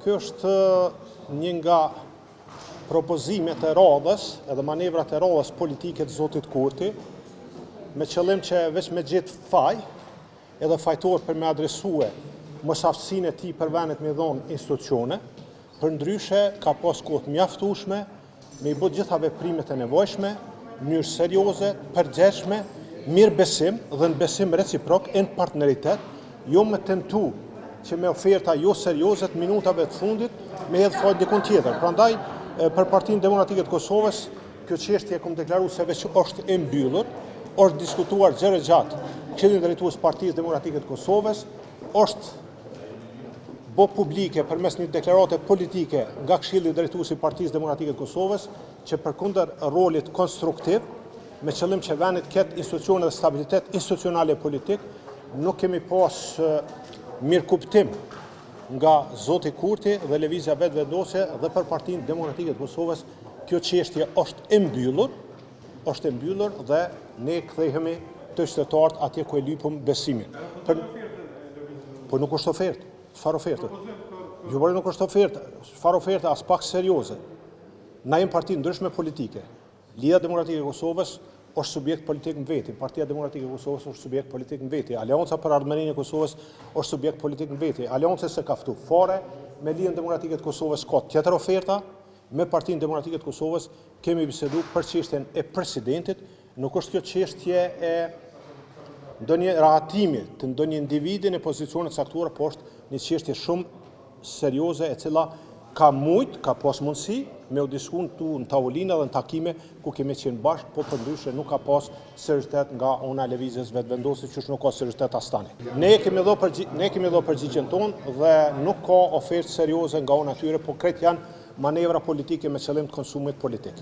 Kjo është një nga propozimet e radhës edhe manevrat e radhës politike të zotit Kurti, me qëllim që veç me gjithë faj, edhe fajtor për me adresue moshaftësinë e tij për vendet me dhonë institucione, për ndryshe ka pas kohë mjaftueshme me i bë gjitha veprimet e nevojshme, në mënyrë serioze, përgjegjshme, mirë besim dhe në besim reciprok e në partneritet, jo me tentu që me oferta jo serioze të minutave të fundit me hedhë fajt dikun tjetër. Prandaj, për Partinë Demokratike të Kosovës, kjo çështje kom deklaruar se veç është e mbyllur, është diskutuar gjërë gjatë Këshillin Drejtues Partisë Demokratike të Kosovës, është bo publike përmes një deklarate politike nga Këshilli Drejtues i Partisë Demokratike të Kosovës, që përkundër rolit konstruktiv, me qëllim që vendet ketë institucione dhe stabilitet institucionale e politik, nuk kemi pas mirë kuptim nga zoti Kurti dhe lëvizja vetëvendosje dhe për Partinë Demokratike të Kosovës, kjo çështje është e mbyllur dhe ne kthehemi të qytetarët atje ku e lypëm besimin. Po nuk është ofertë. Çfarë oferte? Jo, por nuk është ofertë. Çfarë oferte as pak serioze. Na jemi parti ndryshme politike. Lidhja Demokratike e Kosovës është subjekt politik në veti, Partia Demokratike e Kosovës është subjekt politik në veti, Alianca për Ardhmërinë e Kosovës është subjekt politik në veti, Alianca se ka ftu fare, me Lidhjen Demokratike të Kosovës ka tjetër oferta, me Partinë Demokratike të Kosovës kemi bisedu për çështjen e presidentit, nuk është kjo çështje e ndonjë rahatimi të ndonjë individi në pozicione të caktuara, por është një çështje shumë serioze e cila ka pas mundësi me u diskutu në tavolina dhe në takime ku kemi qenë bashkë, po përndryshe nuk ka pas seriozitet nga ona lëvizjes vetëvendosje, që nuk ka seriozitet as tani. Ne kemi dhënë përgjigjen tonë dhe nuk ka ofertë serioze nga ona tyre, po krejt janë manevra politike me qëllim të konsumit politik.